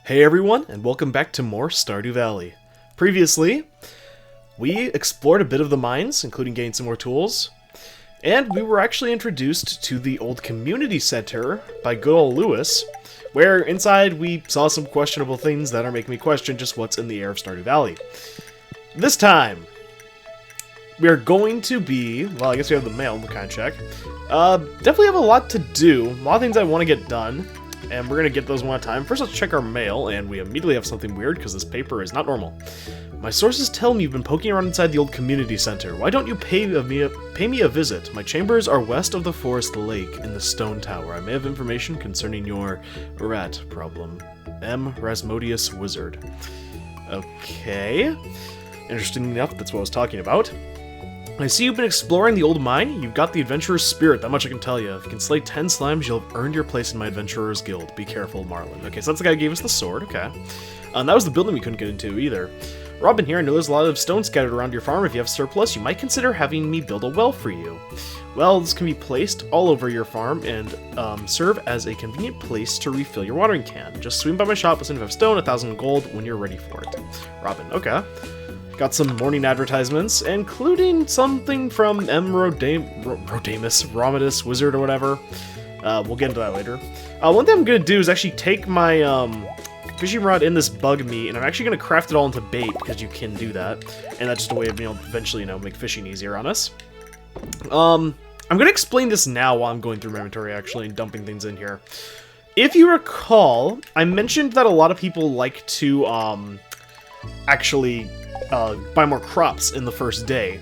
Hey everyone, and welcome back to more Stardew Valley. Previously, we explored a bit of the mines, including getting some more tools, and we were actually introduced to the old community center by good old Lewis, where inside we saw some questionable things that are making me question just what's in the air of Stardew Valley. This time, we are going to be, well, I guess we have the mail to kind of check. Definitely have a lot to do, a lot of things I want to get done. And we're going to get those one at a time. First, let's check our mail, and we immediately have something weird, because this paper is not normal. My sources tell me you've been poking around inside the old community center. Why don't you pay me a visit? My chambers are west of the forest lake in the stone tower. I may have information concerning your rat problem. M. Rasmodius Wizard. Okay. Interesting enough, that's what I was talking about. I see you've been exploring the old mine. You've got the adventurer's spirit, that much I can tell you. If you can slay 10 slimes, you'll have earned your place in my adventurer's guild. Be careful, Marlin. Okay, so that's the guy who gave us the sword, okay. That was the building we couldn't get into either. Robin here, I know there's a lot of stone scattered around your farm. If you have surplus, you might consider having me build a well for you. Wells can be placed all over your farm and serve as a convenient place to refill your watering can. Just swing by my shop, listen if you have stone, 1,000 gold when you're ready for it. Robin, okay. Got some morning advertisements, including something from M. Romidus Wizard or whatever. We'll get into that later. One thing I'm going to do is actually take my fishing rod in this bug meat, and I'm actually going to craft it all into bait, because you can do that. And that's just a way of, eventually, make fishing easier on us. I'm going to explain this now while I'm going through my inventory, actually, and dumping things in here. If you recall, I mentioned that a lot of people like to, actually buy more crops in the first day.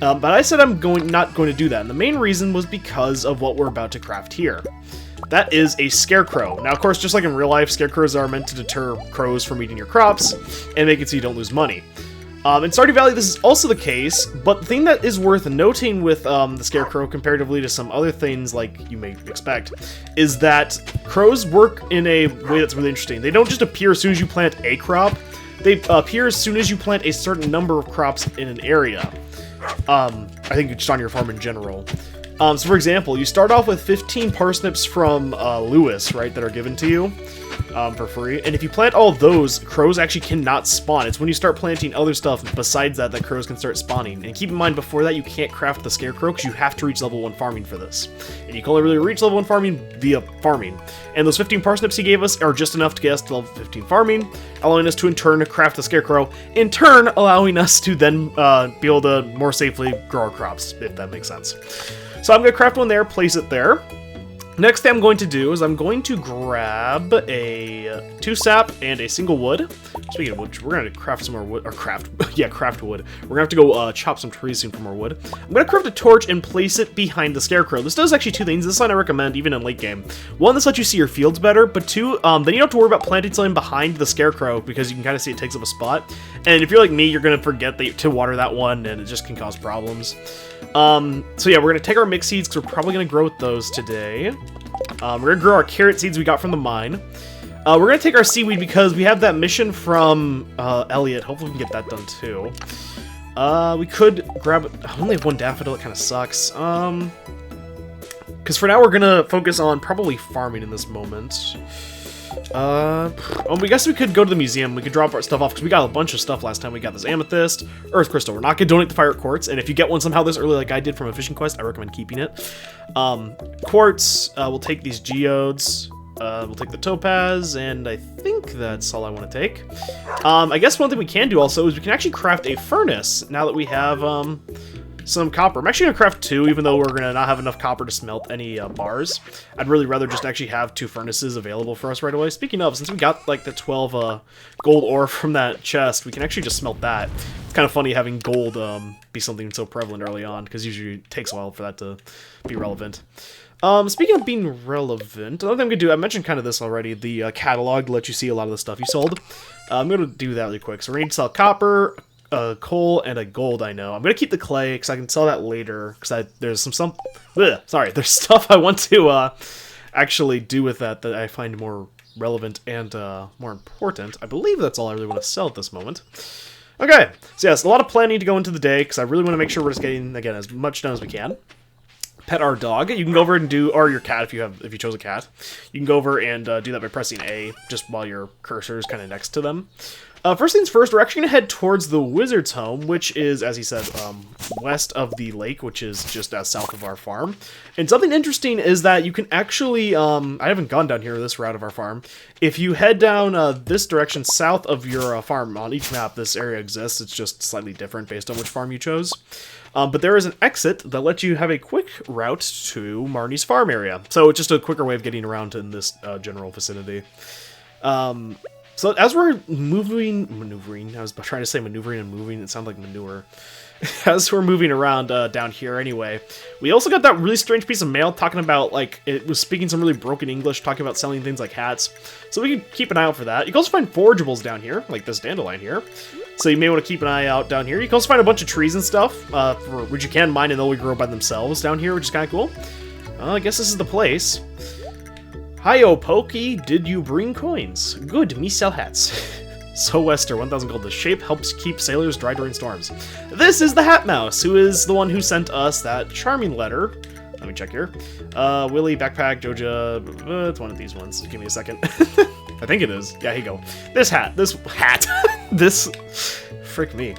But I said I'm not going to do that, and the main reason was because of what we're about to craft here. That is a scarecrow. Now, of course, just like in real life, scarecrows are meant to deter crows from eating your crops and make it so you don't lose money. In Stardew Valley, this is also the case, but the thing that is worth noting with the scarecrow comparatively to some other things like you may expect is that crows work in a way that's really interesting. They don't just appear as soon as you plant a crop. They appear as soon as you plant a certain number of crops in an area. I think just on your farm in general. So for example, you start off with 15 parsnips from Lewis, right, that are given to you for free. And if you plant all those, crows actually cannot spawn. It's when you start planting other stuff besides that crows can start spawning. And keep in mind, before that, you can't craft the scarecrow because you have to reach level 1 farming for this. And you can only really reach level 1 farming via farming. And those 15 parsnips he gave us are just enough to get us to level 15 farming, allowing us to in turn craft the scarecrow, in turn allowing us to then be able to more safely grow our crops, if that makes sense. So I'm going to craft one there, place it there. Next thing I'm going to do is I'm going to grab a 2 sap and a single wood. Speaking of which, we're going to craft some more wood, or craft wood. We're going to have to go chop some trees soon for more wood. I'm going to craft a torch and place it behind the scarecrow. This does actually 2 things. This one I recommend even in late game. 1, this lets you see your fields better, but 2, then you don't have to worry about planting something behind the scarecrow because you can kind of see it takes up a spot. And if you're like me, you're going to forget to water that one, and it just can cause problems. So yeah, we're going to take our mixed seeds because we're probably going to grow with those today. We're going to grow our carrot seeds we got from the mine. We're going to take our seaweed because we have that mission from Elliot. Hopefully we can get that done too. We could grab... I only have 1 daffodil, it kind of sucks. Because for now we're going to focus on probably farming in this moment. We guess we could go to the museum. We could drop our stuff off because we got a bunch of stuff last time. We got this amethyst, earth crystal. We're not going to donate the fire quartz, and if you get one somehow this early like I did from a fishing quest, I recommend keeping it. Quartz, we'll take these geodes. We'll take the topaz, and I think that's all I want to take. I guess one thing we can do also is we can actually craft a furnace now that we have some copper. I'm actually going to craft 2, even though we're going to not have enough copper to smelt any bars. I'd really rather just actually have 2 furnaces available for us right away. Speaking of, since we got like the 12 gold ore from that chest, we can actually just smelt that. It's kind of funny having gold be something so prevalent early on, because usually it takes a while for that to be relevant. Speaking of being relevant, another thing we can do, I mentioned kind of this already, the catalog to let you see a lot of the stuff you sold. I'm going to do that really quick. So we're going to sell copper, coal, and a gold, I know. I'm going to keep the clay, because I can sell that later, because there's there's stuff I want to actually do with that I find more relevant and more important. I believe that's all I really want to sell at this moment. Okay, so yes, a lot of planning to go into the day, because I really want to make sure we're just getting, again, as much done as we can. pet our dog. You can go over and do, or your cat if you chose a cat. You can go over and do that by pressing A, just while your cursor is kind of next to them. First things first, we're actually going to head towards the wizard's home, which is, as he said, west of the lake, which is just south of our farm. And something interesting is that you can actually, I haven't gone down here this route of our farm. If you head down this direction south of your farm, on each map this area exists, it's just slightly different based on which farm you chose. But there is an exit that lets you have a quick route to Marnie's farm area. So it's just a quicker way of getting around in this general vicinity. So as we're maneuvering, I was trying to say maneuvering and moving, it sounded like manure. As we're moving around down here anyway, we also got that really strange piece of mail talking about, like, it was speaking some really broken English, talking about selling things like hats. So we can keep an eye out for that. You can also find forageables down here, like this dandelion here. So you may want to keep an eye out down here. You can also find a bunch of trees and stuff, which you can mine and they'll grow by themselves down here, which is kind of cool. I guess this is the place. Hi-yo, Pokey, did you bring coins? Good, me sell hats. So Wester, 1000 gold. The shape helps keep sailors dry during storms. This is the Hat Mouse, who is the one who sent us that charming letter. Let me check here. Willy, Backpack, Joja, it's one of these ones. Give me a second. I think it is. Yeah, here you go. This hat, this, frick me.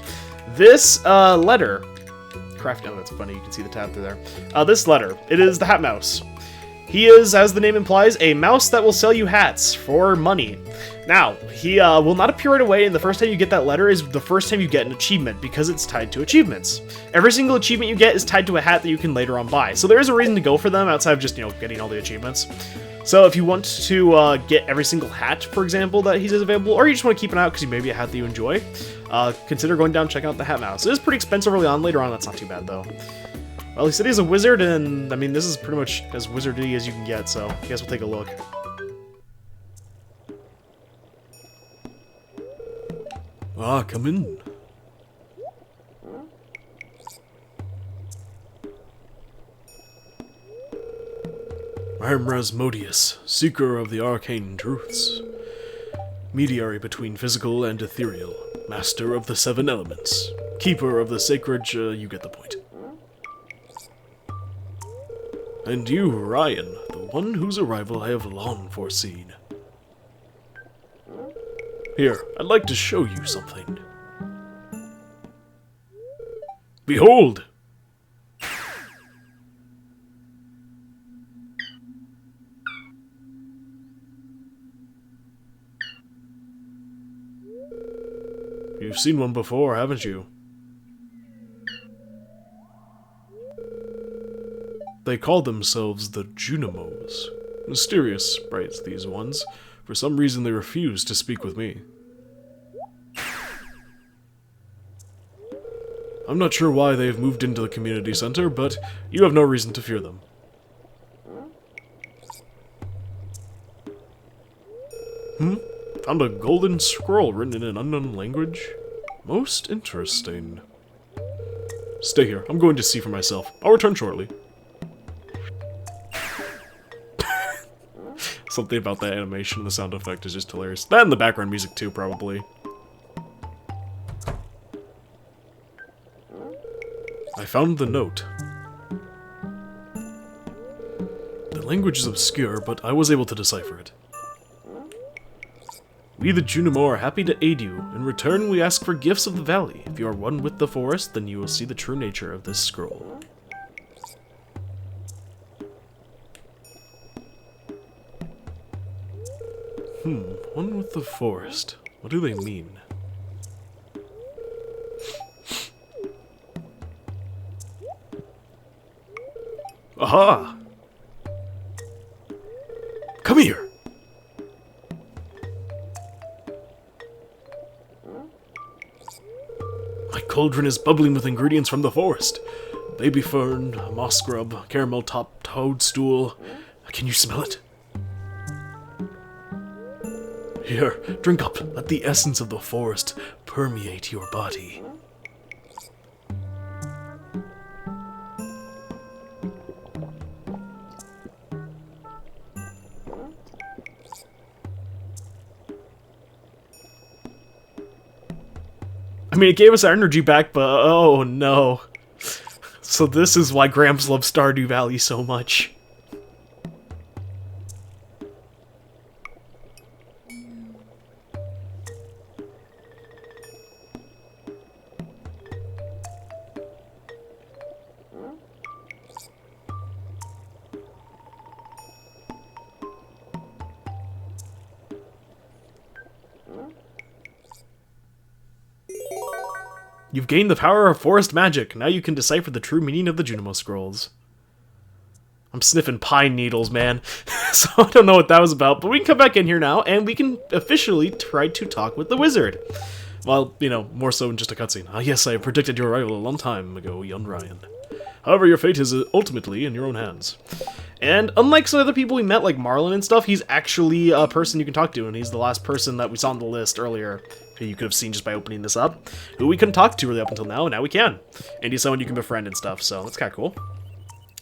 This, letter. Craft, oh, that's funny, you can see the tab through there. This letter, it is the Hat Mouse. He is, as the name implies, a mouse that will sell you hats for money. Now, he will not appear right away, and the first time you get that letter is the first time you get an achievement, because it's tied to achievements. Every single achievement you get is tied to a hat that you can later on buy. So there is a reason to go for them, outside of just, you know, getting all the achievements. So if you want to get every single hat, for example, that he says available, or you just want to keep an eye out because he may be a hat that you enjoy, consider going down and checking out the Hat Mouse. It is pretty expensive early on. Later on, that's not too bad, though. Well, he said he's a wizard, and, I mean, this is pretty much as wizardy as you can get, so I guess we'll take a look. Ah, come in. I am Rasmodius, seeker of the arcane truths. Mediary between physical and ethereal, master of the 7 elements, keeper of the sacred, you get the point. And you, Ryan, the one whose arrival I have long foreseen. Here, I'd like to show you something. Behold! You've seen one before, haven't you? They call themselves the Junimos. Mysterious sprites, these ones. For some reason, they refuse to speak with me. I'm not sure why they've moved into the community center, but you have no reason to fear them. Found a golden scroll written in an unknown language. Most interesting. Stay here. I'm going to see for myself. I'll return shortly. Something about that animation and the sound effect is just hilarious. That and the background music too, probably. I found the note. The language is obscure, but I was able to decipher it. We the Junimo are happy to aid you. In return, we ask for gifts of the valley. If you are one with the forest, then you will see the true nature of this scroll. One with the forest. What do they mean? Aha! Come here! My cauldron is bubbling with ingredients from the forest. Baby fern, moss scrub, caramel top toadstool. Can you smell it? Here, drink up. Let the essence of the forest permeate your body. I mean, it gave us our energy back, but oh no. So this is why Gramps loves Stardew Valley so much. You've gained the power of forest magic. Now you can decipher the true meaning of the Junimo Scrolls. I'm sniffing pine needles, man. So I don't know what that was about, but we can come back in here now, and we can officially try to talk with the wizard. Well, you know, more so than just a cutscene. Ah, yes, I predicted your arrival a long time ago, young Ryan. However, your fate is ultimately in your own hands. And unlike some other people we met, like Marlin and stuff, he's actually a person you can talk to, and he's the last person that we saw on the list earlier, who you could have seen just by opening this up, who we couldn't talk to really up until now, and now we can. And he's someone you can befriend and stuff, so that's kind of cool.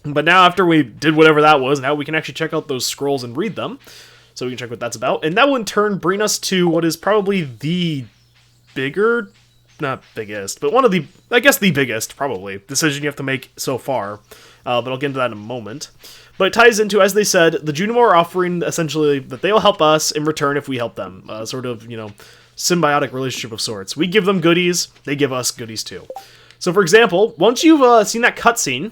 But now, after we did whatever that was, now we can actually check out those scrolls and read them, so we can check what that's about. And that will in turn bring us to what is probably the bigger, not biggest, but one of the, I guess the biggest, probably, decision you have to make so far. But I'll get into that in a moment. But it ties into, as they said, the Junimo are offering, essentially, that they'll help us in return if we help them. Sort of, you know, symbiotic relationship of sorts. We give them goodies, they give us goodies too. So, for example, once you've seen that cutscene,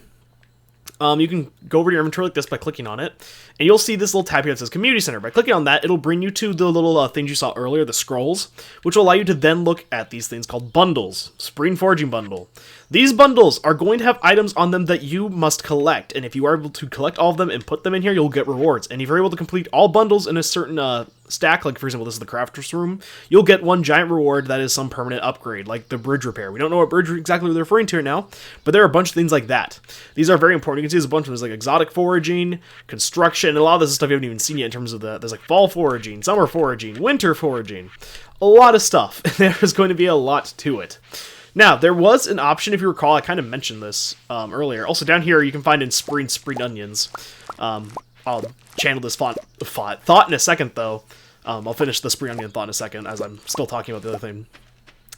you can go over to your inventory like this by clicking on it, and you'll see this little tab here that says Community Center. By clicking on that, it'll bring you to the little things you saw earlier, the scrolls, which will allow you to then look at these things called bundles. Spring Foraging Bundle. These bundles are going to have items on them that you must collect, and if you are able to collect all of them and put them in here, you'll get rewards. And if you're able to complete all bundles in a certain stack, like for example this is the crafter's room, you'll get one giant reward that is some permanent upgrade, like the bridge repair. We don't know what bridge exactly they're referring to right now, but there are a bunch of things like that. These are very important. You can see there's a bunch of things like exotic foraging, construction, and a lot of this is stuff you haven't even seen yet in terms of there's like fall foraging, summer foraging, winter foraging, a lot of stuff. There's going to be a lot to it. Now, there was an option, if you recall, I kind of mentioned this earlier. Also, down here, you can find in spring onions. I'll channel this thought in a second, though. I'll finish the spring onion thought in a second, as I'm still talking about the other thing.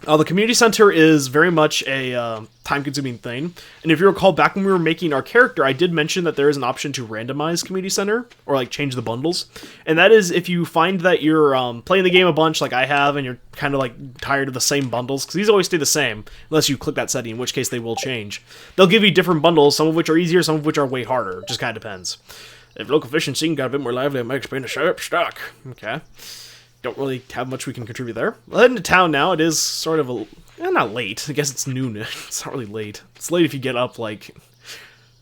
The community center is very much a time-consuming thing, and if you recall, back when we were making our character, I did mention that there is an option to randomize community center, or like change the bundles, and that is if you find that you're playing the game a bunch like I have, and you're kind of like tired of the same bundles, because these always stay the same, unless you click that setting, in which case they will change. They'll give you different bundles, some of which are easier, some of which are way harder, just kind of depends. If local fishing scene got a bit more lively, it might explain a sharp stock. Okay. Don't really have much we can contribute there. We'll head into town now. It is sort of not late. I guess it's noon. It's not really late. It's late if you get up, like,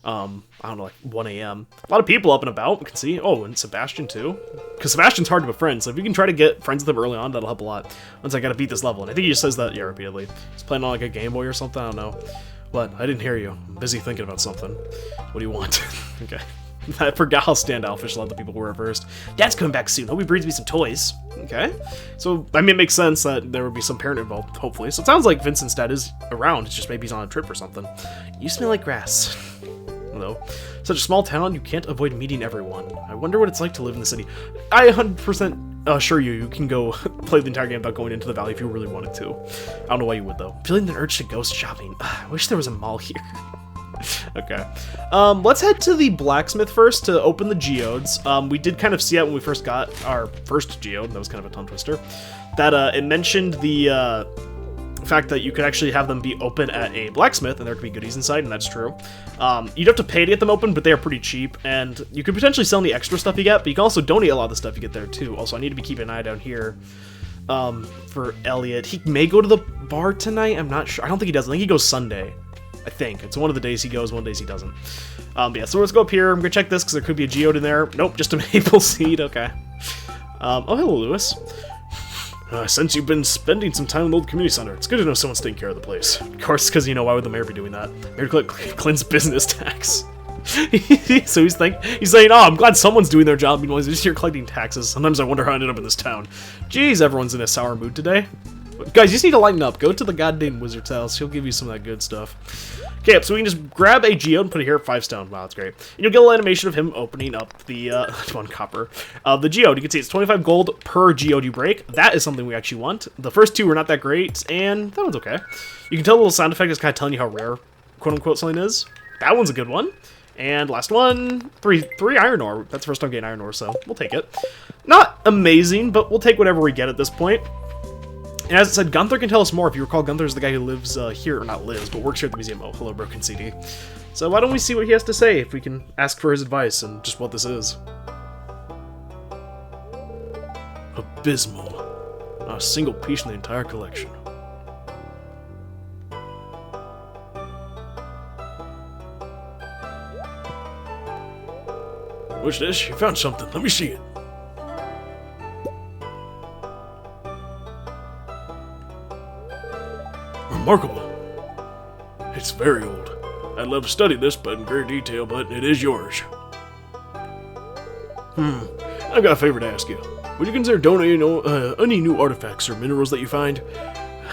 I don't know, like 1 a.m. A lot of people up and about, we can see. Oh, and Sebastian, too. Because Sebastian's hard to befriend, so if you can try to get friends with him early on, that'll help a lot. Once I gotta beat this level. And I think he just says that, yeah, repeatedly. He's playing on, like, a Game Boy or something, I don't know. What? I didn't hear you. I'm busy thinking about something. What do you want? Okay. I forgot how standoffish a lot of the people were at first. Dad's coming back soon. Hope he brings me some toys. Okay. So, I mean, it makes sense that there would be some parent involved, hopefully. So it sounds like Vincent's dad is around. It's just maybe he's on a trip or something. You smell like grass. Hello. Such a small town, you can't avoid meeting everyone. I wonder what it's like to live in the city. I 100% assure you can go play the entire game without going into the valley if you really wanted to. I don't know why you would, though. Feeling the urge to ghost shopping. I wish there was a mall here. Okay. Let's head to the blacksmith first to open the geodes. We did kind of see it when we first got our first geode. That was kind of a tongue twister. That it mentioned the fact that you could actually have them be open at a blacksmith and there could be goodies inside, and that's true. You'd have to pay to get them open, but they are pretty cheap, and you could potentially sell any extra stuff you get, but you can also donate a lot of the stuff you get there too. Also, I need to be keeping an eye down here for Elliot. He may go to the bar tonight. I'm not sure. I don't think he does. I think he goes Sunday. I think. It's one of the days he goes, one days he doesn't. Yeah, so let's go up here. I'm gonna check this because there could be a geode in there. Nope, just a maple seed. Okay. Oh, hello, Lewis. Since you've been spending some time in the old community center, it's good to know someone's taking care of the place. Of course, because, you know, why would the mayor be doing that? Mayor cleanse business tax. So he's saying, oh, I'm glad someone's doing their job, meanwhile he's just here collecting taxes. Sometimes I wonder how I ended up in this town. Jeez, everyone's in a sour mood today. Guys, you just need to lighten up. Go to the goddamn wizard's house. He'll give you some of that good stuff. Okay, so we can just grab a geode and put it here at 5 stone. Wow, that's great. And you'll get a little animation of him opening up the, 1 copper. The geode, you can see it's 25 gold per geode you break. That is something we actually want. The first 2 were not that great, and that one's okay. You can tell the little sound effect is kind of telling you how rare, quote-unquote, something is. That one's a good one. And last one, three iron ore. That's the first time getting iron ore, so we'll take it. Not amazing, but we'll take whatever we get at this point. And as it said, Gunther can tell us more. If you recall, Gunther's the guy who lives here, or not lives, but works here at the museum. Oh, hello, Broken CD. So why don't we see what he has to say, if we can ask for his advice and just what this is. Abysmal. Not a single piece in the entire collection. What's this? You found something. Let me see it. Remarkable. It's very old. I'd love to study this but in great detail, but it is yours. I've got a favor to ask you. Would you consider donating any new artifacts or minerals that you find?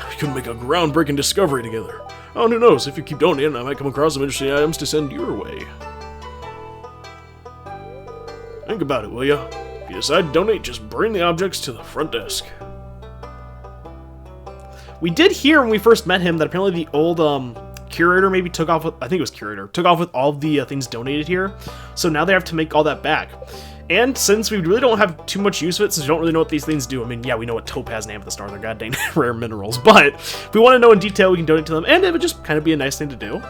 We could make a groundbreaking discovery together. Oh, who knows? If you keep donating, I might come across some interesting items to send your way. Think about it, will ya? If you decide to donate, just bring the objects to the front desk. We did hear when we first met him that apparently the old curator maybe took off with, I think it was curator, took off with all the things donated here. So now they have to make all that back. And since we really don't have too much use of it, since we don't really know what these things do, I mean, yeah, we know what topaz and amethyst are, they're goddamn rare minerals, but if we want to know in detail, we can donate to them, and it would just kind of be a nice thing to do.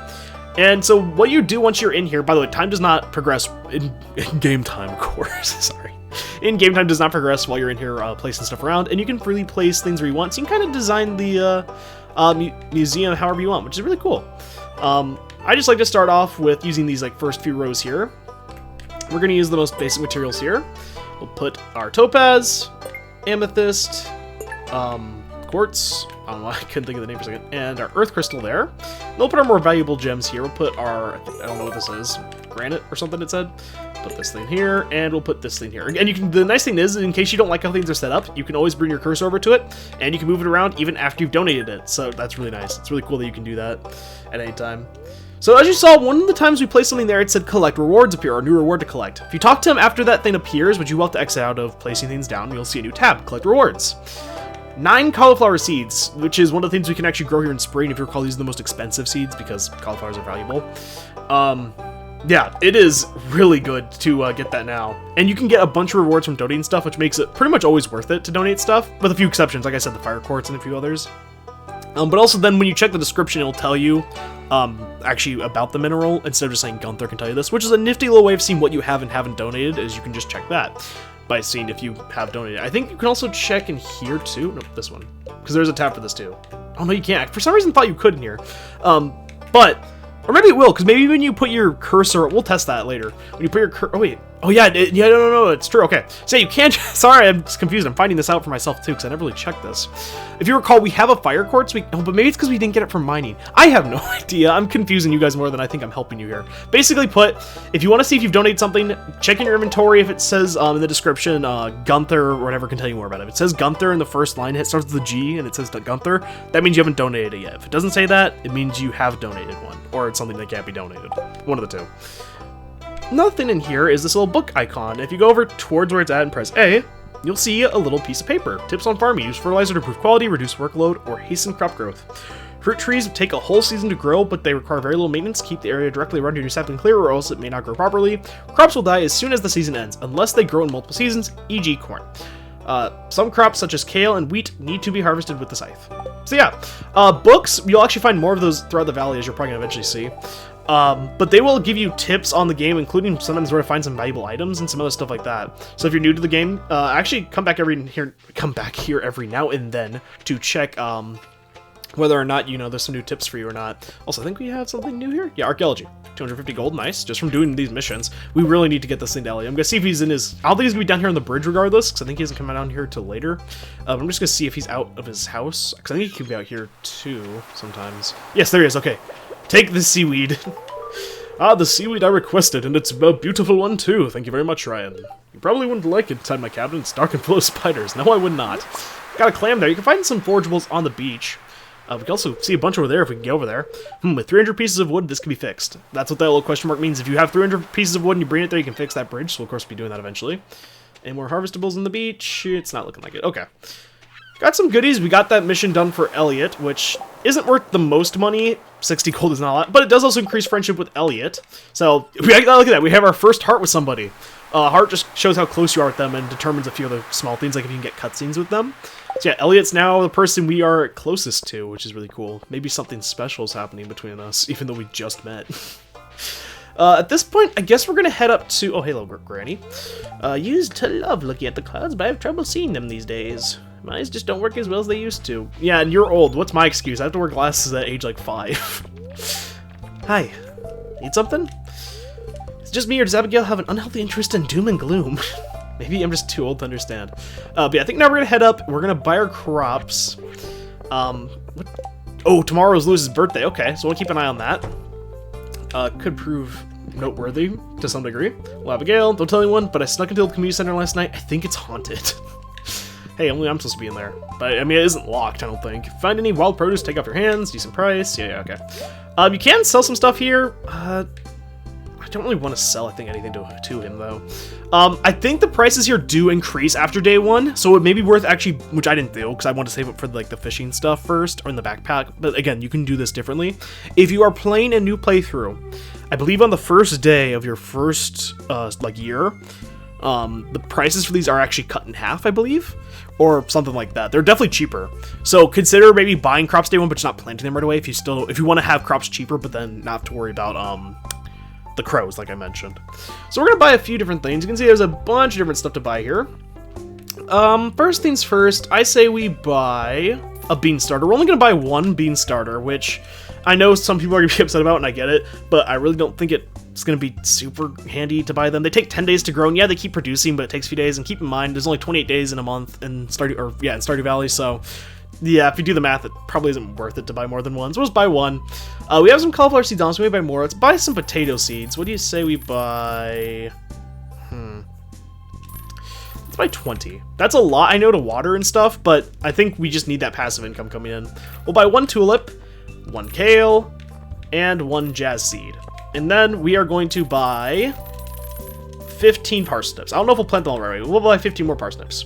And so what you do once you're in here, by the way, time does not progress in game time, of course, sorry. In game time does not progress while you're in here placing stuff around, and you can freely place things where you want, so you can kind of design the museum however you want, which is really cool. I just like to start off with using these like first few rows here. We're going to use the most basic materials here. We'll put our topaz, amethyst, quartz, I don't know, I couldn't think of the name for a second, and our earth crystal there. And we'll put our more valuable gems here. We'll put our, I don't know what this is, granite or something it said. Put this thing here, and we'll put this thing here. And you can, the nice thing is, in case you don't like how things are set up, you can always bring your cursor over to it, and you can move it around even after you've donated it. So that's really nice. It's really cool that you can do that at any time. So as you saw, one of the times we placed something there, it said collect rewards appear, or new reward to collect. If you talk to him after that thing appears, which you will have to exit out of placing things down, you'll see a new tab, collect rewards. 9 cauliflower seeds, which is one of the things we can actually grow here in spring. If you recall, these are the most expensive seeds because cauliflowers are valuable. Yeah, it is really good to get that now. And you can get a bunch of rewards from donating stuff, which makes it pretty much always worth it to donate stuff, with a few exceptions, like I said, the fire quartz and a few others. But also then when you check the description, it'll tell you actually about the mineral, instead of just saying Gunther can tell you this, which is a nifty little way of seeing what you have and haven't donated, is you can just check that by seeing if you have donated. I think you can also check in here too. Nope, this one. Because there's a tab for this too. Oh no, you can't. For some reason I thought you could in here. Or maybe it will, because maybe when you put your cursor, we'll test that later. When you put your oh wait, oh yeah, no, it's true, okay. So you can't, sorry, I'm just confused, I'm finding this out for myself too, because I never really checked this. If you recall, we have a fire quartz, oh, but maybe it's because we didn't get it from mining. I have no idea, I'm confusing you guys more than I think I'm helping you here. Basically put, if you want to see if you've donated something, check in your inventory. If it says in the description, Gunther or whatever can tell you more about it. If it says Gunther in the first line, it starts with the G and it says Gunther, that means you haven't donated it yet. If it doesn't say that, it means you have donated one, or it's something that can't be donated. One of the two. Another thing in here is this little book icon. If you go over towards where it's at and press A, you'll see a little piece of paper. Tips on farming. Use fertilizer to improve quality, reduce workload, or hasten crop growth. Fruit trees take a whole season to grow, but they require very little maintenance. Keep the area directly around your sapling clear, or else it may not grow properly. Crops will die as soon as the season ends, unless they grow in multiple seasons, e.g. corn. Some crops, such as kale and wheat, need to be harvested with the scythe. So yeah, books, you'll actually find more of those throughout the valley, as you're probably going to eventually see. But they will give you tips on the game, including sometimes where to find some valuable items and some other stuff like that. So if you're new to the game, actually come back here every now and then to check whether or not, you know, there's some new tips for you or not. Also, I think we have something new here. Yeah, archaeology. 250 gold, nice. Just from doing these missions. We really need to get this thing to Ellie. I'm gonna see if he's in his... I don't think he's gonna be down here on the bridge regardless, because I think he hasn't come down here till later. I'm just gonna see if he's out of his house, because I think he could be out here too sometimes. Yes, there he is. Okay. Take the seaweed. Ah, the seaweed I requested, and it's a beautiful one too. Thank you very much, Ryan. You probably wouldn't like it inside my cabin. It's dark and full of spiders. No, I would not. Got a clam there. You can find some forageables on the beach. We can also see a bunch over there if we can get over there. With 300 pieces of wood, this can be fixed. That's what that little question mark means. If you have 300 pieces of wood and you bring it there, you can fix that bridge. So we'll, of course, be doing that eventually. Any more harvestables on the beach? It's not looking like it. Okay. Got some goodies. We got that mission done for Elliot, which isn't worth the most money. 60 gold is not a lot, but it does also increase friendship with Elliot. So, look at that. We have our first heart with somebody. Heart just shows how close you are with them and determines a few other small things, like if you can get cutscenes with them. So yeah, Elliot's now the person we are closest to, which is really cool. Maybe something special is happening between us, even though we just met. At this point, I guess we're gonna head up to... Oh, hello, Granny. Used to love looking at the clouds, but I have trouble seeing them these days. My eyes just don't work as well as they used to. Yeah, and you're old. What's my excuse? I have to wear glasses at age, like, 5. Hi. Need something? It's just me, or does Abigail have an unhealthy interest in doom and gloom? Maybe I'm just too old to understand. But yeah, I think now we're gonna head up. We're gonna buy our crops. What? Oh, tomorrow's Lewis's birthday. Okay, so we'll keep an eye on that. Could prove noteworthy to some degree. Well, Abigail, don't tell anyone, but I snuck into the community center last night. I think it's haunted. Hey, only I'm supposed to be in there. But, I mean, it isn't locked, I don't think. Find any wild produce, take off your hands, decent price. Yeah, okay. You can sell some stuff here. I don't really want to sell, I think, anything to him, though. I think the prices here do increase after day 1, so it may be worth actually, which I didn't do, because I want to save up for, like, the fishing stuff first, or in the backpack. But, again, you can do this differently. If you are playing a new playthrough, I believe on the first day of your first, year, the prices for these are actually cut in half, I believe, or something like that. They're definitely cheaper. So consider maybe buying crops day 1, but just not planting them right away if you want to have crops cheaper, but then not have to worry about the crows, like I mentioned. So we're gonna buy a few different things. You can see there's a bunch of different stuff to buy here. First things first, I say we buy a bean starter. We're only gonna buy one bean starter, which I know some people are gonna be upset about, and I get it, but I really don't think it's gonna be super handy to buy them. They take 10 days to grow, and yeah, they keep producing, but it takes a few days. And keep in mind, there's only 28 days in a month in Stardew Valley, so yeah, if you do the math, it probably isn't worth it to buy more than one. So let's buy one. We have some cauliflower seeds on, so we buy more. Let's buy some potato seeds. What do you say we buy? Let's buy 20. That's a lot, I know, to water and stuff, but I think we just need that passive income coming in. We'll buy one tulip, one kale, and one jazz seed. And then we are going to buy 15 parsnips. I don't know if we'll plant them all right away. We'll buy 15 more parsnips.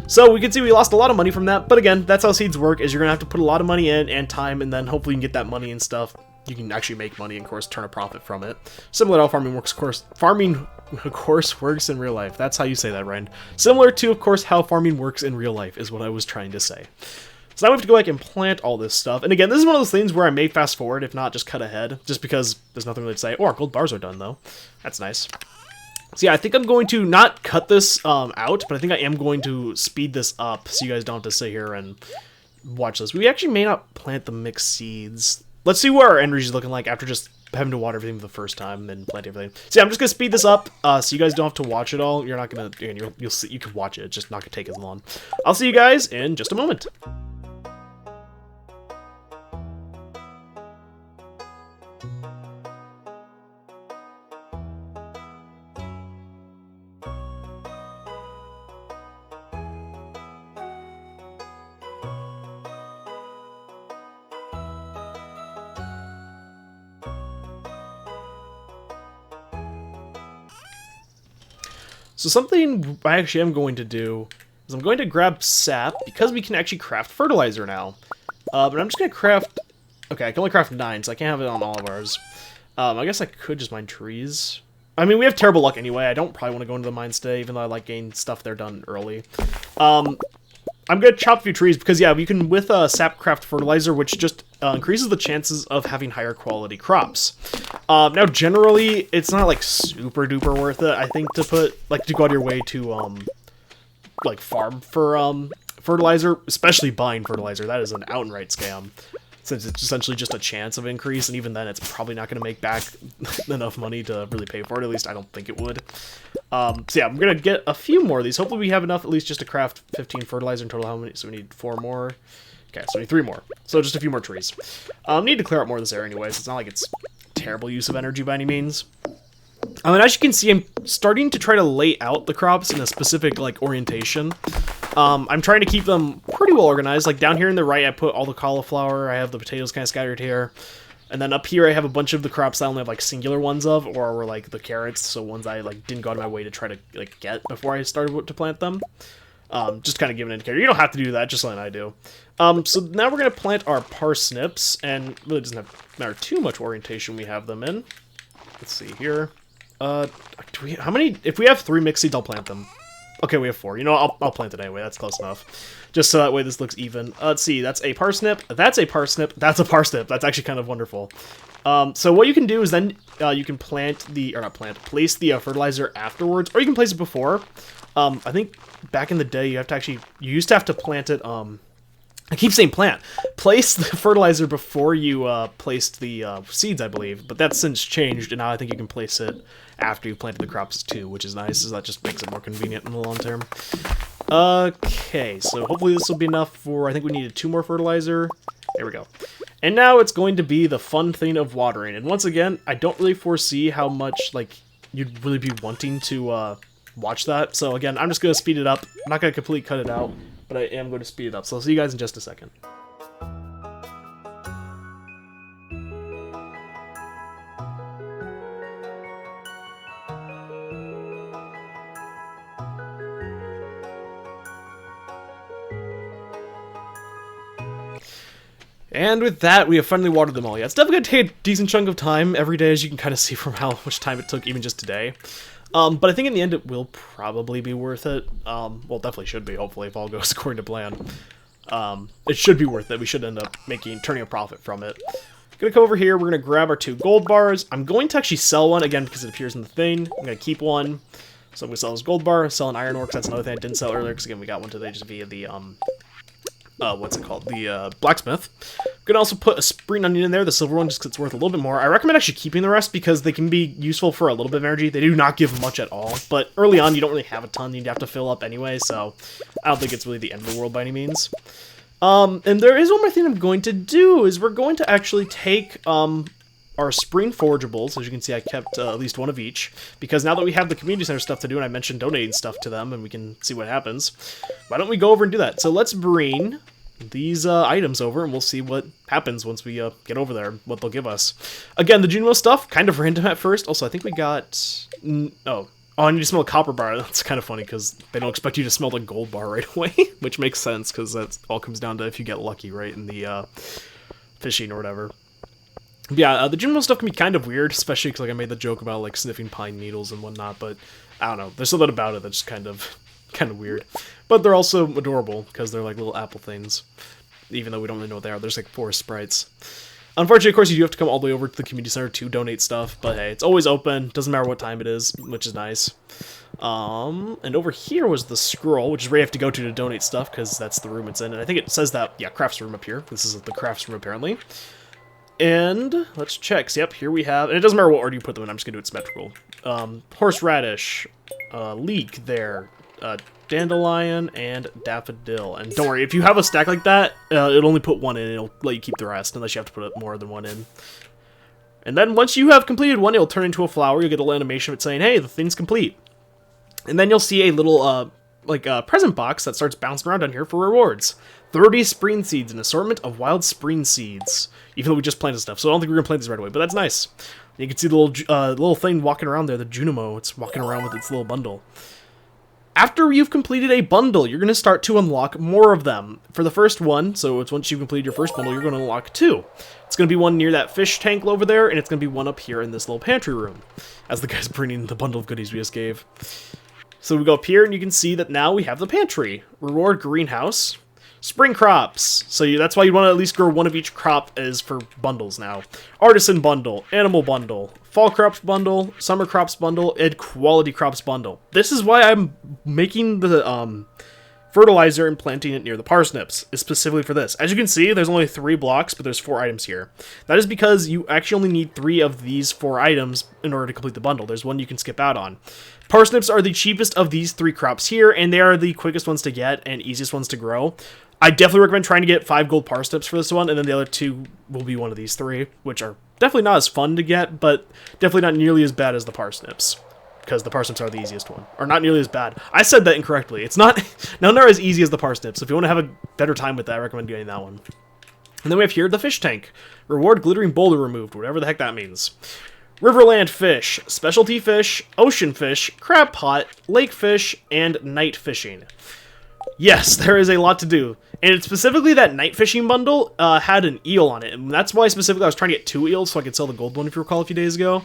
So we can see we lost a lot of money from that, but again, that's how seeds work, is you're going to have to put a lot of money in and time, and then hopefully you can get that money and stuff. You can actually make money and, of course, turn a profit from it. Similar to how farming works, of course. Farming, of course, works in real life. That's how you say that, Ryan. Similar to, of course, how farming works in real life is what I was trying to say. So now we have to go back and plant all this stuff. And again, this is one of those things where I may fast forward, if not just cut ahead, just because there's nothing really to say. Oh, our gold bars are done, though. That's nice. So yeah, I think I'm going to not cut this out, but I think I am going to speed this up so you guys don't have to sit here and watch this. We actually may not plant the mixed seeds. Let's see what our energy is looking like after just having to water everything for the first time and plant everything. So yeah, I'm just going to speed this up so you guys don't have to watch it all. You're not going to, you'll see, you can watch it. It's just not going to take as long. I'll see you guys in just a moment. So something I actually am going to do is I'm going to grab sap, because we can actually craft fertilizer now. But I'm just going to craft... Okay, I can only craft 9, so I can't have it on all of ours. I guess I could just mine trees. I mean, we have terrible luck anyway. I don't probably want to go into the mines today, even though I like getting stuff there done early. I'm going to chop a few trees, because yeah, we can, with sap craft fertilizer, which just increases the chances of having higher quality crops. Now, generally, it's not, like, super duper worth it, I think, to put, like, to go out of your way to, like, farm for, fertilizer, especially buying fertilizer. That is an outright scam, since it's essentially just a chance of increase, and even then, it's probably not going to make back enough money to really pay for it. At least I don't think it would. So yeah, I'm going to get a few more of these. Hopefully we have enough at least just to craft 15 fertilizer in total. How many? So we need 4 more. Okay, so we need 3 more. So just a few more trees. Need to clear out more of this area anyway, so it's not like it's terrible use of energy by any means. And as you can see, I'm starting to try to lay out the crops in a specific, like, orientation. I'm trying to keep them pretty well organized. Like, down here in the right, I put all the cauliflower. I have the potatoes kind of scattered here. And then up here, I have a bunch of the crops I only have, like, singular ones of, or were, like, the carrots, so ones I, like, didn't go out of my way to try to, like, get before I started to plant them. Just kind of give an indicator. You don't have to do that, just like I do. So now we're going to plant our parsnips, and it really doesn't matter too much orientation we have them in. Let's see here. How many? If we have 3 mixed seeds, I'll plant them. Okay, we have 4. You know, I'll plant it anyway. That's close enough. Just so that way this looks even. Let's see. That's a parsnip. That's a parsnip. That's a parsnip. That's actually kind of wonderful. So what you can do is then you can place the fertilizer afterwards, or you can place it before. I think back in the day you used to have to plant it. I keep saying plant. Place the fertilizer before you placed the seeds, I believe. But that's since changed, and now I think you can place it after you planted the crops too, which is nice, as that just makes it more convenient in the long term. Okay, so hopefully this will be enough for, I think we needed 2 more fertilizer. There we go. And now it's going to be the fun thing of watering. And once again, I don't really foresee how much, like, you'd really be wanting to watch that. So again, I'm just going to speed it up. I'm not going to completely cut it out, but I am going to speed it up. So I'll see you guys in just a second. And with that, we have finally watered them all. Yeah, it's definitely going to take a decent chunk of time every day, as you can kind of see from how much time it took even just today. But I think in the end it will probably be worth it. Well, it definitely should be, hopefully, if all goes according to plan. It should be worth it. We should end up turning a profit from it. Gonna come over here, we're gonna grab our 2 gold bars. I'm going to actually sell one, again, because it appears in the thing. I'm gonna keep one. So I'm gonna sell this gold bar, sell an iron ore, because that's another thing I didn't sell earlier, because again, we got one today just via the, what's it called? The, blacksmith. I'm gonna also put a spring onion in there, the silver one, just because it's worth a little bit more. I recommend actually keeping the rest, because they can be useful for a little bit of energy. They do not give much at all, but early on, you don't really have a ton you'd have to fill up anyway, so I don't think it's really the end of the world by any means. And there is one more thing I'm going to do, is we're going to actually take, our spring forageables. As you can see, I kept at least one of each, because now that we have the community center stuff to do, and I mentioned donating stuff to them, and we can see what happens, why don't we go over and do that? So let's bring these items over, and we'll see what happens once we get over there, what they'll give us. Again, the Junimo stuff, kind of random at first. Also, I think we got... Oh, I need to smell a copper bar. That's kind of funny, because they don't expect you to smell the gold bar right away, which makes sense, because that all comes down to if you get lucky, right, in the fishing or whatever. Yeah, the Junimo stuff can be kind of weird, especially because, like, I made the joke about, like, sniffing pine needles and whatnot, but I don't know. There's something about it that's just kind of weird. But they're also adorable, because they're, like, little apple things, even though we don't really know what they are. There's, like, forest sprites. Unfortunately, of course, you do have to come all the way over to the community center to donate stuff, but hey, it's always open. Doesn't matter what time it is, which is nice. And over here was the scroll, which is where you have to go to donate stuff, because that's the room it's in. And I think it says that, yeah, crafts room up here. This is the crafts room, apparently. And let's check. So, yep, here we have, and it doesn't matter what order you put them in, I'm just gonna do it symmetrical. Horseradish, leek there, dandelion, and daffodil. And don't worry, if you have a stack like that, it'll only put one in, it'll let you keep the rest, unless you have to put more than one in. And then once you have completed one, it'll turn into a flower. You'll get a little animation of it saying, hey, the thing's complete. And then you'll see a little, present box that starts bouncing around down here for rewards. 30 spring seeds, an assortment of wild spring seeds. Even though we just planted stuff, so I don't think we're gonna plant these right away, but that's nice. You can see the little thing walking around there, the Junimo. It's walking around with its little bundle. After you've completed a bundle, you're gonna start to unlock more of them. For the first one, so it's once you've completed your first bundle, you're gonna unlock 2. It's gonna be one near that fish tank over there, and it's gonna be one up here in this little pantry room, as the guy's bringing the bundle of goodies we just gave. So we go up here, and you can see that now we have the pantry. Reward greenhouse. Spring crops. So that's why you want to at least grow one of each crop as for bundles now. Artisan bundle, animal bundle, fall crops bundle, summer crops bundle, and quality crops bundle. This is why I'm making the fertilizer and planting it near the parsnips, is specifically for this. As you can see, there's only 3 blocks, but there's 4 items here. That is because you actually only need 3 of these 4 items in order to complete the bundle. There's one you can skip out on. Parsnips are the cheapest of these 3 crops here, and they are the quickest ones to get and easiest ones to grow. I definitely recommend trying to get 5 gold parsnips for this one, and then the other 2 will be one of these 3, which are definitely not as fun to get, but definitely not nearly as bad as the parsnips, because the parsnips are the easiest one. Or not nearly as bad. I said that incorrectly. It's not, none are as easy as the parsnips. If you want to have a better time with that, I recommend getting that one. And then we have here the fish tank. Reward glittering boulder removed, whatever the heck that means. Riverland fish, specialty fish, ocean fish, crab pot, lake fish, and night fishing. Yes, there is a lot to do. And specifically that night fishing bundle had an eel on it. And that's why specifically I was trying to get 2 eels so I could sell the gold one, if you recall, a few days ago.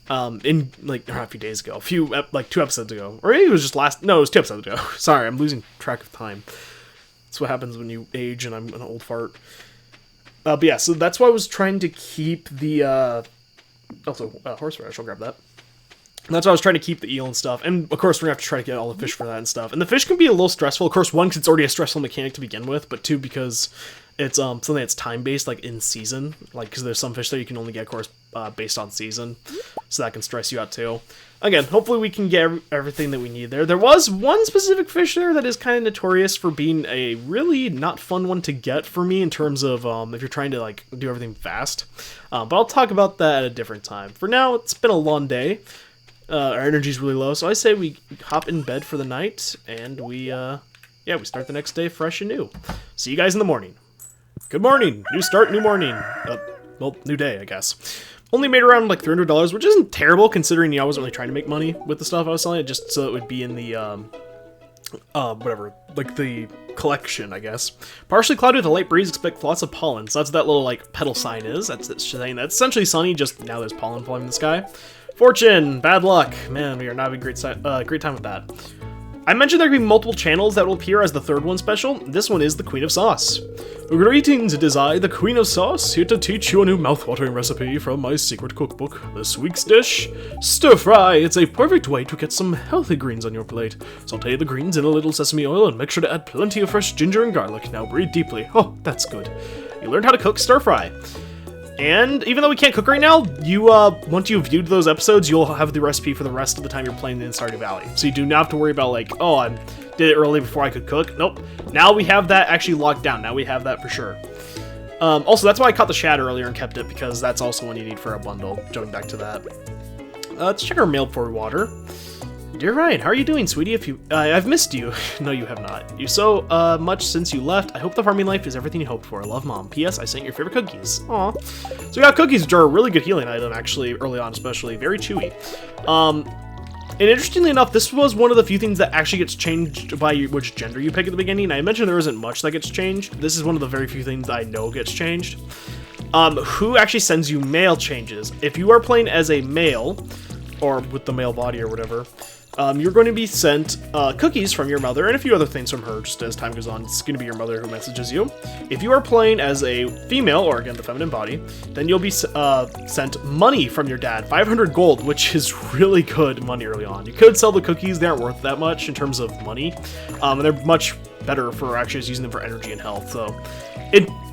Not a few days ago. 2 episodes ago. Or maybe it was just it was 2 episodes ago. Sorry, I'm losing track of time. That's what happens when you age and I'm an old fart. But yeah, so that's why I was trying to keep the, horseradish, I'll grab that. And that's why I was trying to keep the eel and stuff. And, of course, we're going to have to try to get all the fish for that and stuff. And the fish can be a little stressful. Of course, 1, because it's already a stressful mechanic to begin with. But 2, because it's something that's time-based, like, in season. Like, because there's some fish that you can only get, of course, based on season. So that can stress you out, too. Again, hopefully we can get everything that we need there. There was one specific fish there that is kind of notorious for being a really not fun one to get for me in terms of if you're trying to, like, do everything fast. But I'll talk about that at a different time. For now, it's been a long day. Our energy's really low, so I say we hop in bed for the night, and we start the next day fresh and new. See you guys in the morning. Good morning! New start, new morning. New day, I guess. Only made around, like, $300, which isn't terrible, considering I wasn't really trying to make money with the stuff I was selling, just so it would be in the, the collection, I guess. Partially cloudy with a light breeze, expect lots of pollen. So that's what that little, like, petal sign is. That's saying that's essentially sunny, just now there's pollen falling in the sky. Fortune, bad luck. Man, we are not having a great time with that. I mentioned there could be multiple channels that will appear as the 3rd one special. This one is the Queen of Sauce. Greetings, it is I, the Queen of Sauce, here to teach you a new mouth-watering recipe from my secret cookbook. This week's dish, stir fry. It's a perfect way to get some healthy greens on your plate. Saute the greens in a little sesame oil and make sure to add plenty of fresh ginger and garlic. Now breathe deeply. Oh, that's good. You learned how to cook stir fry. And even though we can't cook right now, you once you've viewed those episodes, you'll have the recipe for the rest of the time you're playing in Stardew Valley. So you do not have to worry about, like, oh, I did it early before I could cook. Nope. Now we have that actually locked down. Now we have that for sure. Also, that's why I caught the shad earlier and kept it, because that's also one you need for a bundle. Jumping back to that. Let's check our mail before we water. Dear Ryan, how are you doing, sweetie? I've missed you. No, you have not. You so much since you left. I hope the farming life is everything you hoped for. Love, Mom. P.S. I sent your favorite cookies. Aw. So we got cookies, which are a really good healing item, actually, early on, especially. Very chewy. And interestingly enough, this was one of the few things that actually gets changed by which gender you pick at the beginning. I mentioned there isn't much that gets changed. This is one of the very few things that I know gets changed. Who actually sends you mail changes. If you are playing as a male, or with the male body or whatever, you're going to be sent cookies from your mother and a few other things from her. Just as time goes on, it's going to be your mother who messages you. If you are playing as a female, or again the feminine body, then you'll be sent money from your dad, 500 gold, which is really good money early on. You could sell the cookies; they aren't worth that much in terms of money, and they're much better for actually just using them for energy and health. So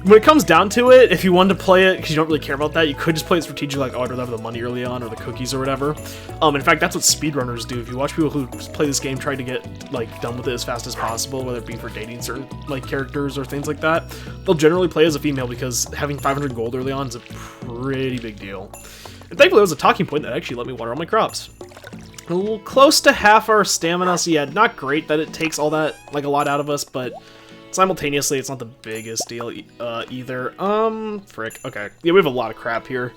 when it comes down to it, if you wanted to play it because you don't really care about that, you could just play it strategically, like, oh, I'd rather have the money early on or the cookies or whatever. In fact, that's what speedrunners do. If you watch people who play this game trying to get, like, done with it as fast as possible, whether it be for dating certain, like, characters or things like that, they'll generally play as a female because having 500 gold early on is a pretty big deal. And thankfully, it was a talking point that actually let me water all my crops. A little close to half our stamina, so yeah, not great that it takes all that, like, a lot out of us, but simultaneously, it's not the biggest deal either. Frick. Okay. Yeah, we have a lot of crap here.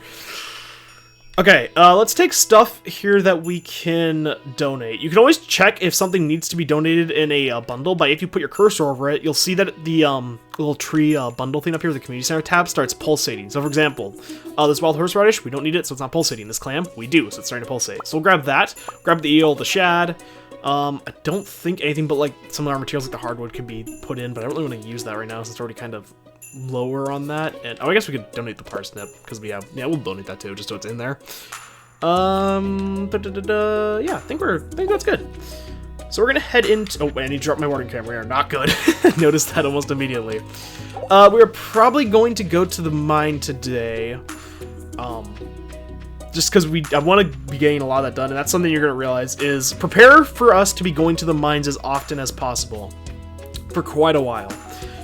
Okay, let's take stuff here that we can donate. You can always check if something needs to be donated in a bundle, but if you put your cursor over it, you'll see that the little tree bundle thing up here with the community center tab starts pulsating. So for example, this wild horseradish, we don't need it, so it's not pulsating. This clam, we do, so it's starting to pulsate. So we'll grab that, grab the eel, the shad. I don't think anything but, like, some of our materials like the hardwood could be put in, but I don't really want to use that right now since it's already kind of lower on that. And oh, I guess we could donate the parsnip because we have, yeah, we'll donate that too, just so it's in there. Yeah, I think that's good. So we're gonna head into, oh, I need to drop my watering can. We are not good. Noticed that almost immediately. We are probably going to go to the mine today. Just because I want to be getting a lot of that done, and that's something you're going to realize is prepare for us to be going to the mines as often as possible for quite a while.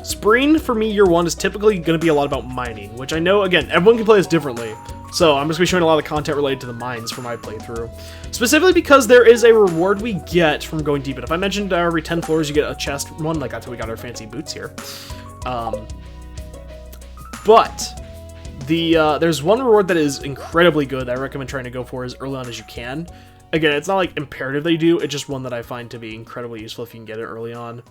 Spring, for me, year one, is typically going to be a lot about mining, which I know, again, everyone can play this differently. So I'm just going to be showing a lot of content related to the mines for my playthrough. Specifically because there is a reward we get from going deep. And if I mentioned every 10 floors you get a chest one, like that's how we got our fancy boots here. But there's one reward that is incredibly good that I recommend trying to go for as early on as you can. Again, it's not like imperative that you do, it's just one that I find to be incredibly useful if you can get it early on.